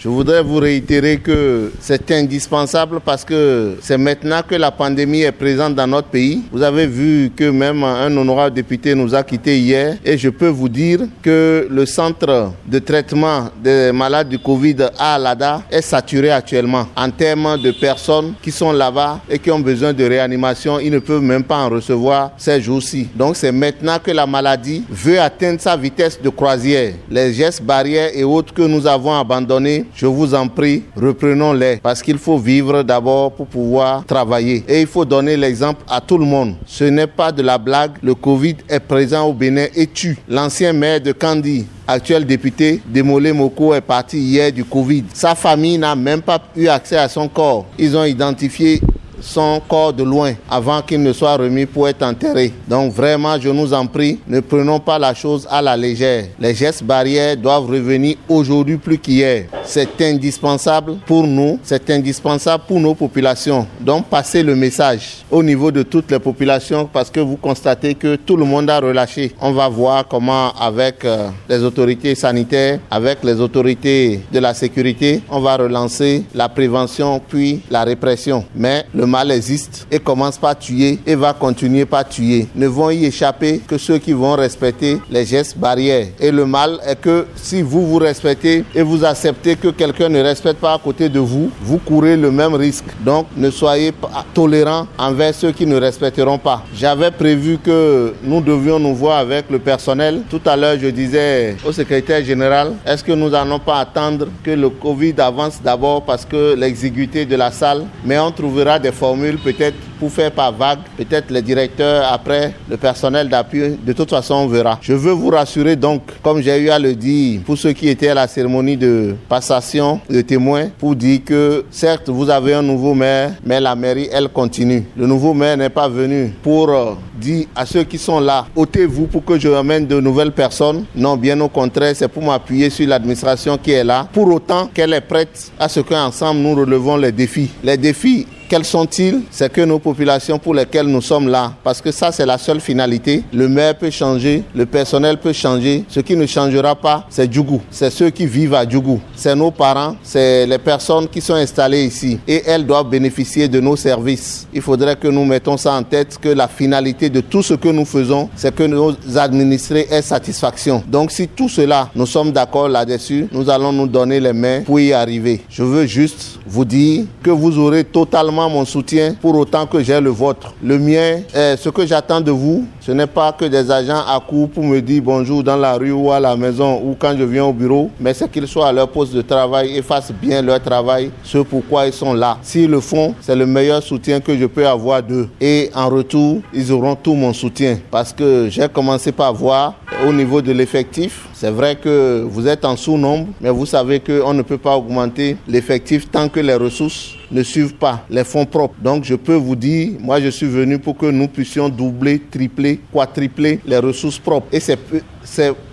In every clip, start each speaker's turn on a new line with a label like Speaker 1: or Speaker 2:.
Speaker 1: Je voudrais vous réitérer que c'est indispensable parce que c'est maintenant que la pandémie est présente dans notre pays. Vous avez vu que même un honorable député nous a quittés hier et je peux vous dire que le centre de traitement des malades du Covid à Alada est saturé actuellement en termes de personnes qui sont là-bas et qui ont besoin de réanimation. Ils ne peuvent même pas en recevoir ces jours-ci. Donc c'est maintenant que la maladie veut atteindre sa vitesse de croisière. Les gestes barrières et autres que nous avons abandonnés, je vous en prie, reprenons-les parce qu'il faut vivre d'abord pour pouvoir travailler. Et il faut donner l'exemple à tout le monde. Ce n'est pas de la blague. Le Covid est présent au Bénin et tue. L'ancien maire de Kandi, actuel député, Demolé Moko, est parti hier du Covid. Sa famille n'a même pas eu accès à son corps. Ils ont identifié son corps de loin avant qu'il ne soit remis pour être enterré. Donc vraiment, je nous en prie, ne prenons pas la chose à la légère. Les gestes barrières doivent revenir aujourd'hui plus qu'hier. C'est indispensable pour nous, c'est indispensable pour nos populations. Donc passez le message au niveau de toutes les populations parce que vous constatez que tout le monde a relâché. On va voir comment avec les autorités sanitaires, avec les autorités de la sécurité, on va relancer la prévention puis la répression. Mais le mal existe et commence par tuer et va continuer par tuer. Ne vont y échapper que ceux qui vont respecter les gestes barrières. Et le mal est que si vous vous respectez et vous acceptez que quelqu'un ne respecte pas à côté de vous, vous courez le même risque. Donc ne soyez pas tolérants envers ceux qui ne respecteront pas. J'avais prévu que nous devions nous voir avec le personnel. Tout à l'heure, je disais au secrétaire général, est-ce que nous n'allons pas attendre que le Covid avance d'abord parce que l'exiguïté de la salle, mais on trouvera des formules peut-être pour faire par vague, peut-être les directeurs après, le personnel d'appui, de toute façon on verra. Je veux vous rassurer donc, comme j'ai eu à le dire pour ceux qui étaient à la cérémonie de passation de témoins, pour dire que certes vous avez un nouveau maire, mais la mairie elle continue. Le nouveau maire n'est pas venu pour dire à ceux qui sont là, ôtez-vous pour que je ramène de nouvelles personnes. Non, bien au contraire, c'est pour m'appuyer sur l'administration qui est là, pour autant qu'elle est prête à ce qu'ensemble nous relevons les défis. Les défis, quels sont-ils? C'est que nos populations pour lesquelles nous sommes là, parce que ça c'est la seule finalité. Le maire peut changer, le personnel peut changer. Ce qui ne changera pas, c'est Djougou. C'est ceux qui vivent à Djougou. C'est nos parents, c'est les personnes qui sont installées ici. Et elles doivent bénéficier de nos services. Il faudrait que nous mettons ça en tête, que la finalité de tout ce que nous faisons, c'est que nos administrés aient satisfaction. Donc si tout cela, nous sommes d'accord là-dessus, nous allons nous donner les mains pour y arriver. Je veux juste vous dire que vous aurez totalement mon soutien pour autant que j'ai le vôtre. Le mien, ce que j'attends de vous, ce n'est pas que des agents accourent pour me dire bonjour dans la rue ou à la maison ou quand je viens au bureau, mais c'est qu'ils soient à leur poste de travail et fassent bien leur travail, ce pourquoi ils sont là. S'ils le font, c'est le meilleur soutien que je peux avoir d'eux. Et en retour, ils auront tout mon soutien parce que j'ai commencé par voir au niveau de l'effectif. C'est vrai que vous êtes en sous-nombre, mais vous savez qu'on ne peut pas augmenter l'effectif tant que les ressources ne suivent pas les fonds propres. Donc je peux vous dire, moi je suis venu pour que nous puissions doubler, tripler, quadrupler les ressources propres. Et c'est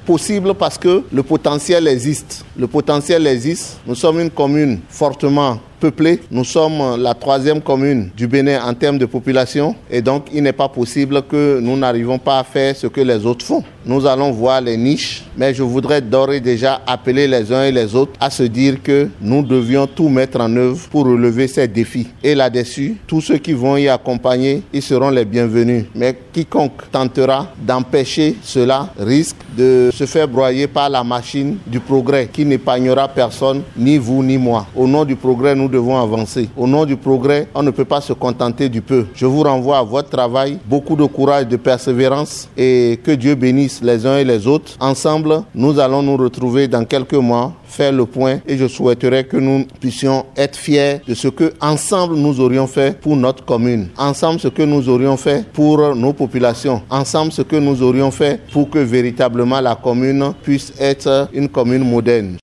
Speaker 1: possible parce que le potentiel existe. Le potentiel existe. Nous sommes une commune fortement peuplée. Nous sommes la 3e commune du Bénin en termes de population. Et donc, il n'est pas possible que nous n'arrivons pas à faire ce que les autres font. Nous allons voir les niches, mais je voudrais d'ores et déjà appeler les uns et les autres à se dire que nous devions tout mettre en œuvre pour relever ces défis. Et là-dessus, tous ceux qui vont y accompagner, ils seront les bienvenus. Mais quiconque tentera d'empêcher cela risque de se faire broyer par la machine du progrès qui n'épargnera personne, ni vous ni moi. Au nom du progrès, nous devons avancer. Au nom du progrès, on ne peut pas se contenter du peu. Je vous renvoie à votre travail, beaucoup de courage, de persévérance et que Dieu bénisse les uns et les autres. Ensemble, nous allons nous retrouver dans quelques mois, faire le point et je souhaiterais que nous puissions être fiers de ce que ensemble nous aurions fait pour notre commune. Ensemble, ce que nous aurions fait pour nos populations. Ensemble, ce que nous aurions fait pour que véritablement la commune puisse être une commune moderne.